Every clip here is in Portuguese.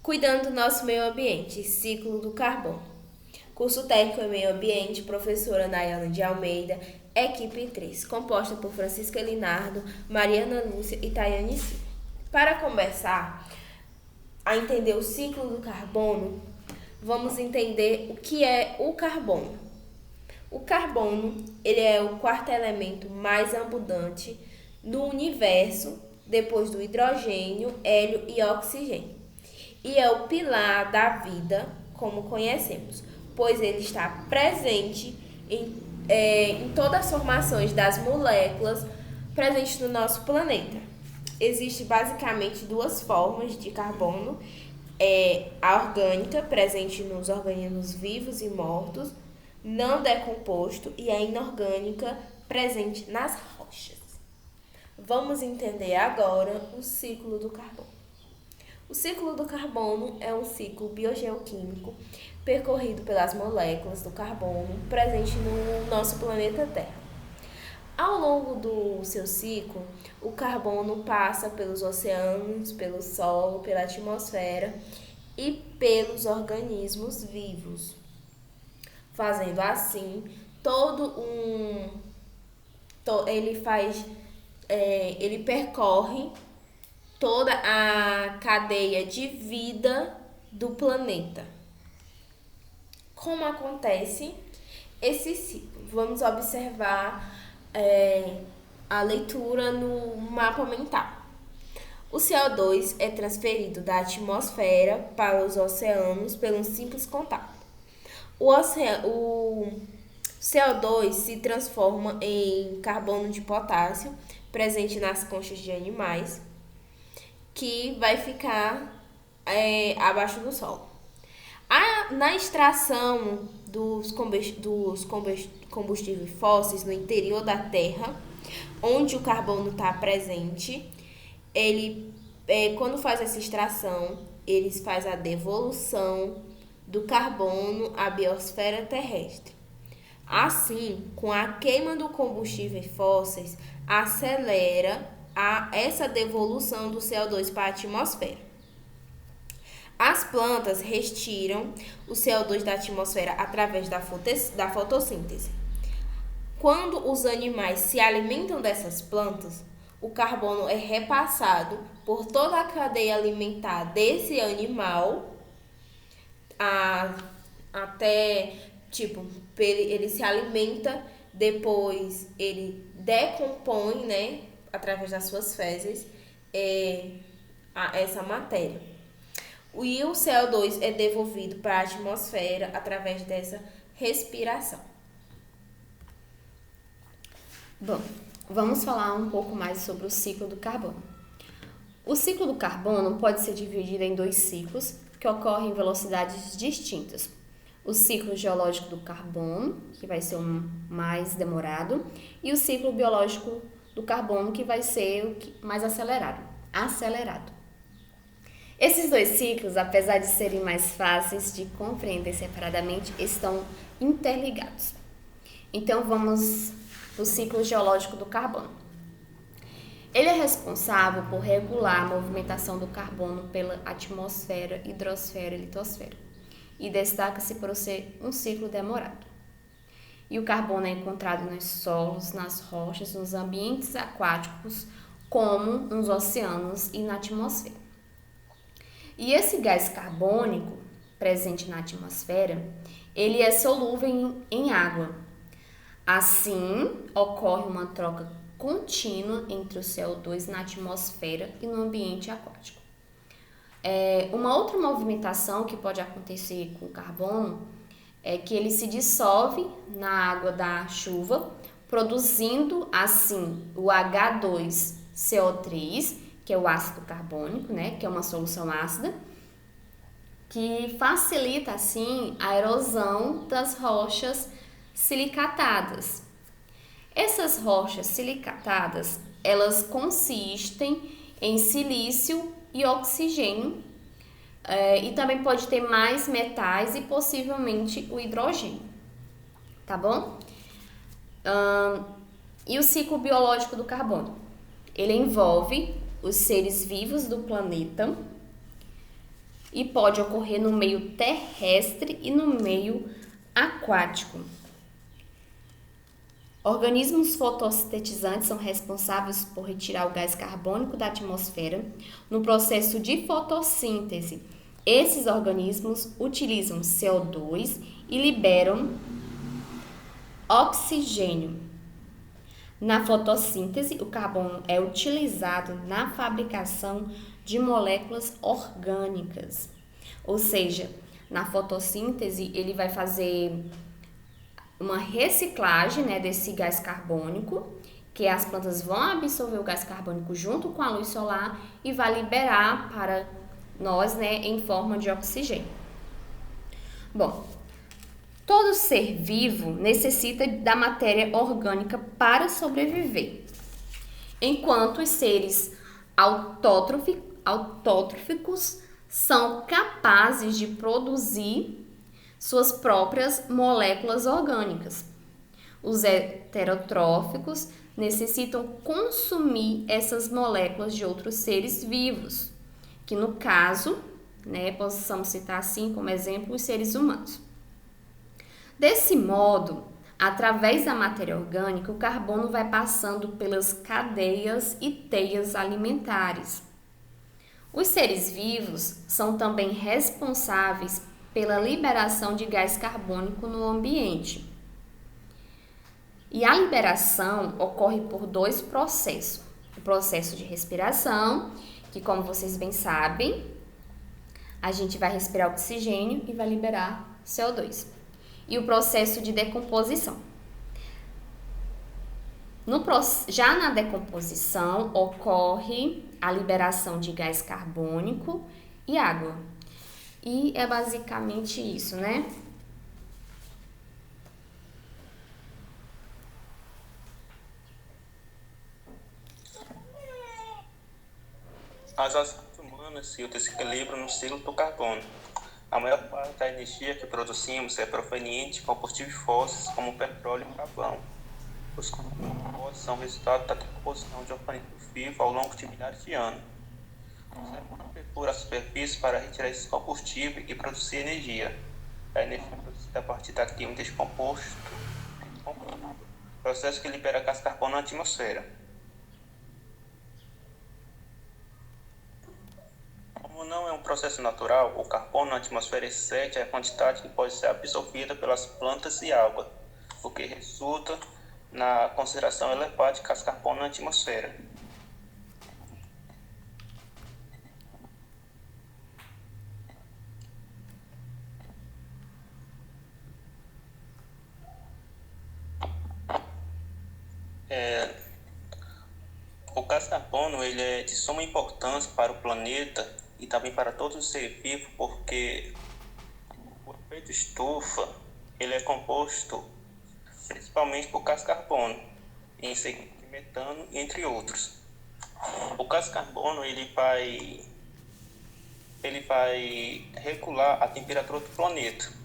Cuidando do nosso meio ambiente, ciclo do carbono. Curso técnico em meio ambiente, professora Nayana de Almeida, equipe 3, composta por Francisca Linardo, Mariana Lúcia e Tayane Silva. Para começar a entender o ciclo do carbono, vamos entender o que é o carbono. O carbono, ele é o quarto elemento mais abundante no universo, depois do hidrogênio, hélio e oxigênio. E é o pilar da vida, como conhecemos, pois ele está presente em todas as formações das moléculas presentes no nosso planeta. Existem basicamente duas formas de carbono, a orgânica, presente nos organismos vivos e mortos, não decomposto, e a inorgânica, presente nas rochas. Vamos entender agora o ciclo do carbono. O ciclo do carbono é um ciclo biogeoquímico percorrido pelas moléculas do carbono presente no nosso planeta Terra. Ao longo do seu ciclo, o carbono passa pelos oceanos, pelo solo, pela atmosfera e pelos organismos vivos, fazendo assim ele percorre toda a cadeia de vida do planeta. Como acontece esse ciclo? Vamos observar a leitura no mapa mental. O CO2 é transferido da atmosfera para os oceanos pelo simples contato. O CO2 se transforma em carbono de potássio, presente nas conchas de animais, que vai ficar abaixo do solo. Na extração dos combustíveis fósseis no interior da Terra, onde o carbono está presente, quando faz essa extração, eles fazem a devolução do carbono à biosfera terrestre. Assim, com a queima do combustíveis fósseis, acelera essa devolução do CO2 para a atmosfera. As plantas retiram o CO2 da atmosfera através da fotossíntese. Quando os animais se alimentam dessas plantas, o carbono é repassado por toda a cadeia alimentar desse animal até, ele se alimenta, depois ele decompõe, através das suas fezes, essa matéria. E o CO2 é devolvido para a atmosfera através dessa respiração. Bom, vamos falar um pouco mais sobre o ciclo do carbono. O ciclo do carbono pode ser dividido em dois ciclos que ocorrem em velocidades distintas. O ciclo geológico do carbono, que vai ser o mais demorado, e o ciclo biológico do carbono, que vai ser o mais acelerado. Esses dois ciclos, apesar de serem mais fáceis de compreender separadamente, estão interligados. Então, vamos para o ciclo geológico do carbono. Ele é responsável por regular a movimentação do carbono pela atmosfera, hidrosfera e litosfera, e destaca-se por ser um ciclo demorado. E o carbono é encontrado nos solos, nas rochas, nos ambientes aquáticos, como nos oceanos e na atmosfera. E esse gás carbônico presente na atmosfera, ele é solúvel em água. Assim, ocorre uma troca contínua entre o CO2 na atmosfera e no ambiente aquático. Uma outra movimentação que pode acontecer com o carbono é que ele se dissolve na água da chuva, produzindo assim o H2CO3, que é o ácido carbônico, que é uma solução ácida, que facilita assim a erosão das rochas silicatadas. Essas rochas silicatadas, elas consistem em silício e oxigênio, e também pode ter mais metais e possivelmente o hidrogênio, tá bom? E o ciclo biológico do carbono? Ele envolve os seres vivos do planeta, e pode ocorrer no meio terrestre e no meio aquático. Organismos fotossintetizantes são responsáveis por retirar o gás carbônico da atmosfera no processo de fotossíntese. Esses organismos utilizam CO2 e liberam oxigênio. Na fotossíntese, o carbono é utilizado na fabricação de moléculas orgânicas. Ou seja, na fotossíntese, ele vai fazer uma reciclagem, né, desse gás carbônico, que as plantas vão absorver o gás carbônico junto com a luz solar e vai liberar para nós, né, em forma de oxigênio. Bom, todo ser vivo necessita da matéria orgânica para sobreviver, enquanto os seres autótrofos são capazes de produzir suas próprias moléculas orgânicas. Os heterotróficos necessitam consumir essas moléculas de outros seres vivos, que no caso, né, possamos citar assim como exemplo os seres humanos. Desse modo, através da matéria orgânica, o carbono vai passando pelas cadeias e teias alimentares. Os seres vivos são também responsáveis pela liberação de gás carbônico no ambiente. E a liberação ocorre por dois processos. O processo de respiração, que como vocês bem sabem, a gente vai respirar oxigênio e vai liberar CO2. E o processo de decomposição. Já na decomposição ocorre a liberação de gás carbônico e água. E é basicamente isso, né? As ações humanas se desequilibram no ciclo do carbono. A maior parte da energia que produzimos é proveniente de combustíveis fósseis como petróleo e carvão. Os combustíveis fósseis são resultado da decomposição de organismos vivos ao longo de milhares de anos. Perfura a superfície para retirar esse combustível e produzir energia. A energia é produzida a partir da química descomposto, processo que libera gás carbono na atmosfera. Como não é um processo natural, o carbono na atmosfera excede a quantidade que pode ser absorvida pelas plantas e água, o que resulta na concentração elevada de gás carbono na atmosfera. O gás carbono ele é de suma importância para o planeta e também para todos os seres vivos, porque o efeito estufa ele é composto principalmente por gás carbono, em seguida de metano, entre outros. O gás carbono ele vai regular a temperatura do planeta.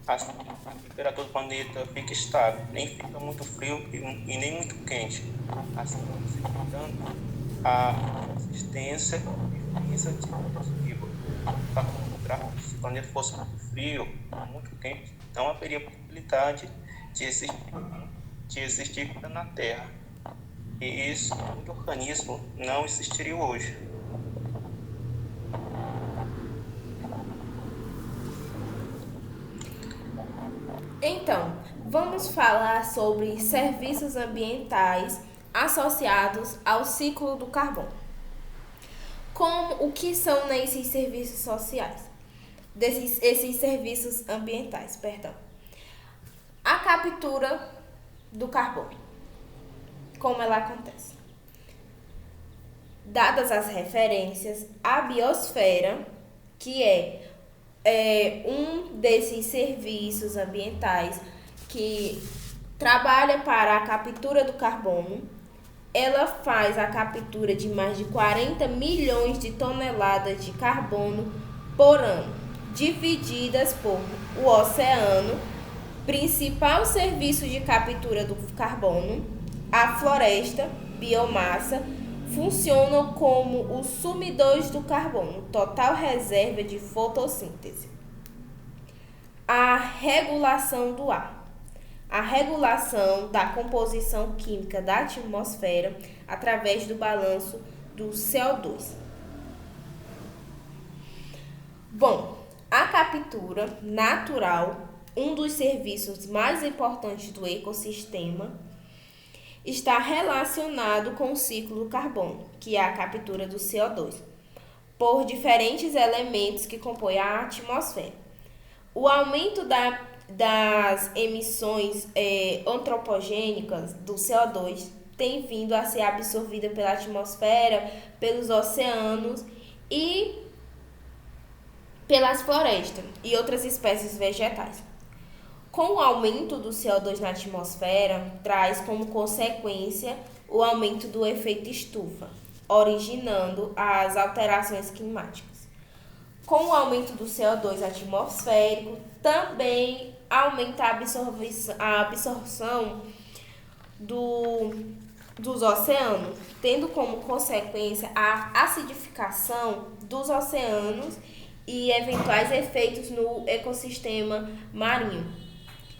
Assim, a temperatura do planeta fica estável, nem fica muito frio e nem muito quente, assim facilitando a resistência e eficiência de combustível. Para contrário, se o planeta fosse muito frio ou muito quente, não haveria possibilidade de existir vida na Terra. E isso, o organismo não existiria hoje. Então, vamos falar sobre serviços ambientais associados ao ciclo do carbono. O que são esses serviços sociais? Esses serviços ambientais, perdão. A captura do carbono. Como ela acontece? Dadas as referências, a biosfera, que é um desses serviços ambientais que trabalha para a captura do carbono, ela faz a captura de mais de 40 milhões de toneladas de carbono por ano, divididas por o oceano, principal serviço de captura do carbono, a floresta, biomassa, funcionam como os sumidores do carbono, total reserva de fotossíntese. A regulação do ar. A regulação da composição química da atmosfera através do balanço do CO2. Bom, a captura natural, um dos serviços mais importantes do ecossistema, está relacionado com o ciclo do carbono, que é a captura do CO2, por diferentes elementos que compõem a atmosfera. O aumento das emissões antropogênicas do CO2 tem vindo a ser absorvida pela atmosfera, pelos oceanos e pelas florestas e outras espécies vegetais. Com o aumento do CO2 na atmosfera, traz como consequência o aumento do efeito estufa, originando as alterações climáticas. Com o aumento do CO2 atmosférico, também aumenta a absorção dos oceanos, tendo como consequência a acidificação dos oceanos e eventuais efeitos no ecossistema marinho.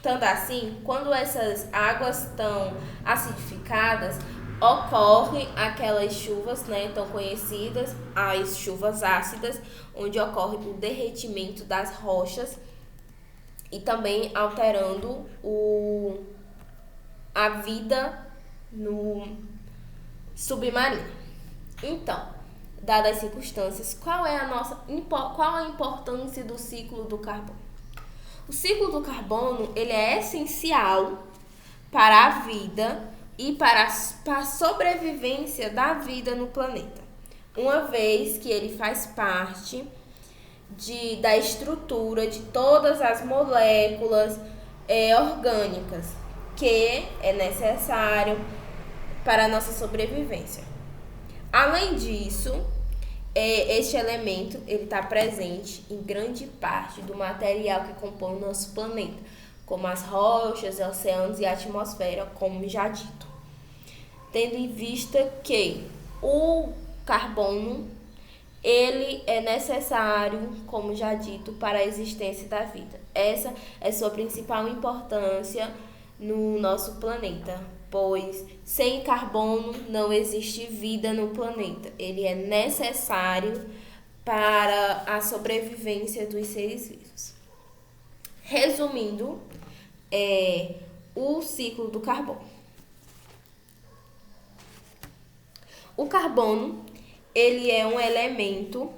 Tanto assim, quando essas águas estão acidificadas, ocorrem aquelas chuvas, tão conhecidas, as chuvas ácidas, onde ocorre o derretimento das rochas e também alterando a vida no submarino. Então, dadas as circunstâncias, qual a importância do ciclo do carbono? O ciclo do carbono ele é essencial para a vida e para a sobrevivência da vida no planeta, uma vez que ele faz parte da estrutura de todas as moléculas orgânicas que é necessário para a nossa sobrevivência. Além disso, este elemento está presente em grande parte do material que compõe o nosso planeta, como as rochas, oceanos e a atmosfera, como já dito. Tendo em vista que o carbono ele é necessário, como já dito, para a existência da vida. Essa é sua principal importância no nosso planeta, pois sem carbono não existe vida no planeta. Ele é necessário para a sobrevivência dos seres vivos. Resumindo, o ciclo do carbono. O carbono, ele é um elemento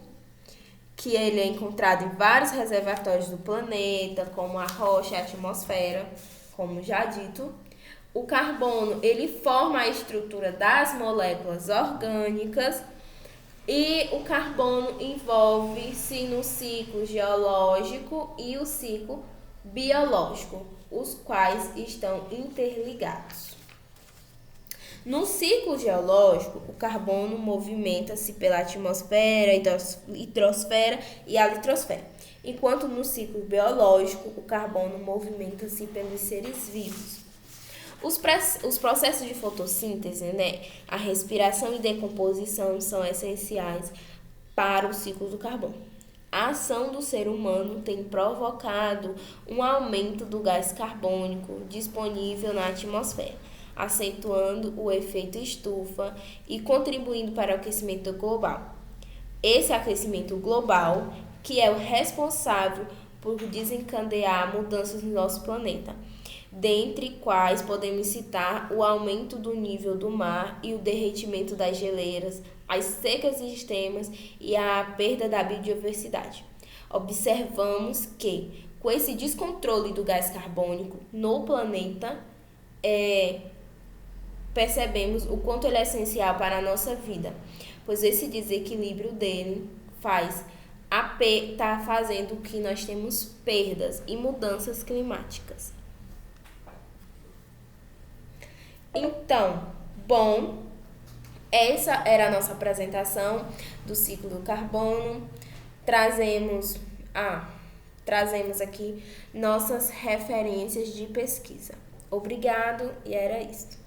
que ele é encontrado em vários reservatórios do planeta, como a rocha e a atmosfera, como já dito. O carbono, ele forma a estrutura das moléculas orgânicas e o carbono envolve-se no ciclo geológico e o ciclo biológico, os quais estão interligados. No ciclo geológico, o carbono movimenta-se pela atmosfera, hidrosfera e a litrosfera, enquanto no ciclo biológico, o carbono movimenta-se pelos seres vivos. Os processos de fotossíntese, a respiração e decomposição são essenciais para o ciclo do carbono. A ação do ser humano tem provocado um aumento do gás carbônico disponível na atmosfera, acentuando o efeito estufa e contribuindo para o aquecimento global. Esse aquecimento global que é o responsável por desencadear mudanças no nosso planeta, dentre quais podemos citar o aumento do nível do mar e o derretimento das geleiras, as secas extremas e a perda da biodiversidade. Observamos que, com esse descontrole do gás carbônico no planeta, percebemos o quanto ele é essencial para a nossa vida, pois esse desequilíbrio dele está fazendo que nós temos perdas e mudanças climáticas. Então, essa era a nossa apresentação do ciclo do carbono. Trazemos aqui nossas referências de pesquisa. Obrigado e era isso.